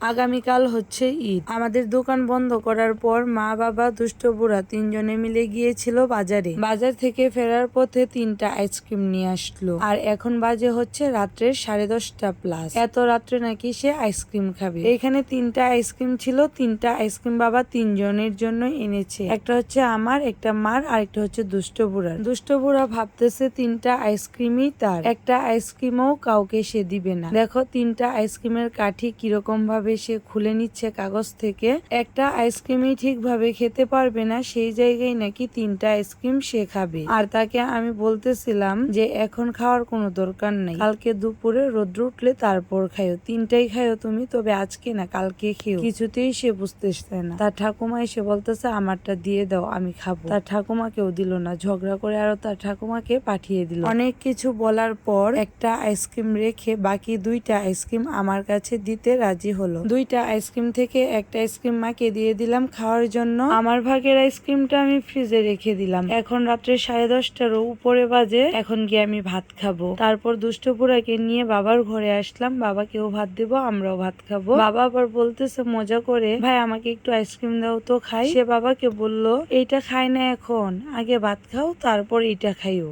আগামীকাল হচ্ছে ঈদ। আমাদের দোকান বন্ধ করার পর মা বাবা দুষ্ট বুড়া তিনজনে মিলে গিয়েছিল বাজারে। বাজার থেকে ফেরার পথে 3টা আইসক্রিম নিয়ে আসলো। আর এখন বাজে হচ্ছে রাত্রে 10:30 প্লাস। এত রাত্রে নাকি সে আইসক্রিম খাবে। এখানে 3টা আইসক্রিম ছিল। 3টা আইসক্রিম বাবা তিনজনের জন্য এনেছে। একটা হচ্ছে আমার, একটা মার, আর একটা হচ্ছে দুষ্ট বুড়ার। দুষ্ট বুড়া ভাবতেছে 3টা আইসক্রিমই তার, একটা আইসক্রিমও কাউকে সে দিবে না। দেখো 3টা আইসক্রিমের কাঠি কিরকম ভাবে সে খুলে নিচ্ছে কাগজ থেকে। একটা আইসক্রিমই ঠিকভাবে খেতে পারবে না, সেই জায়গায় নাকি 3টা আইসক্রিম সে খাবে। আর তাকে আমি বলতেছিলাম যে এখন খাওয়ার কোনো দরকার নাই, কালকে দুপুরে রোদ্র উঠলে তারপর খাইও, 3টাই খাইও তুমি, তবে আজকে না কালকে খেও। কিছুতেই সে বুঝতেছে না। তার ঠাকুমা এসে বলতেছে আমারটা দিয়ে দাও, আমি খাবো। তার ঠাকুমাকেও দিল না, ঝগড়া করে আরো তার ঠাকুমাকে পাঠিয়ে দিল। অনেক কিছু বলার পর একটা আইসক্রিম রেখে বাকি 2টা আইসক্রিম আমার কাছে দিতে রাজি হলো। 2টা আইসক্রিম থেকে একটা আইসক্রিম মাকে দিয়ে দিলাম খাওয়ার জন্য। আমার ভাগের আইসক্রিমটা আমি ফ্রিজে রেখে দিলাম। এখন রাত্রে 10:30টারও উপরে বাজে। এখন গিয়ে আমি ভাত খাবো। তারপর দুষ্ট বুড়াকে নিয়ে বাবার ঘরে আসলাম। বাবাকেও ভাত দেবো, আমরাও ভাত খাবো। বাবা আবার বলতেছে মজা করে, ভাই আমাকে একটু আইসক্রিম দাও তো খাই। সে বাবাকে বলল এইটা খাই না, এখন আগে ভাত খাও তারপর এইটা খাইও।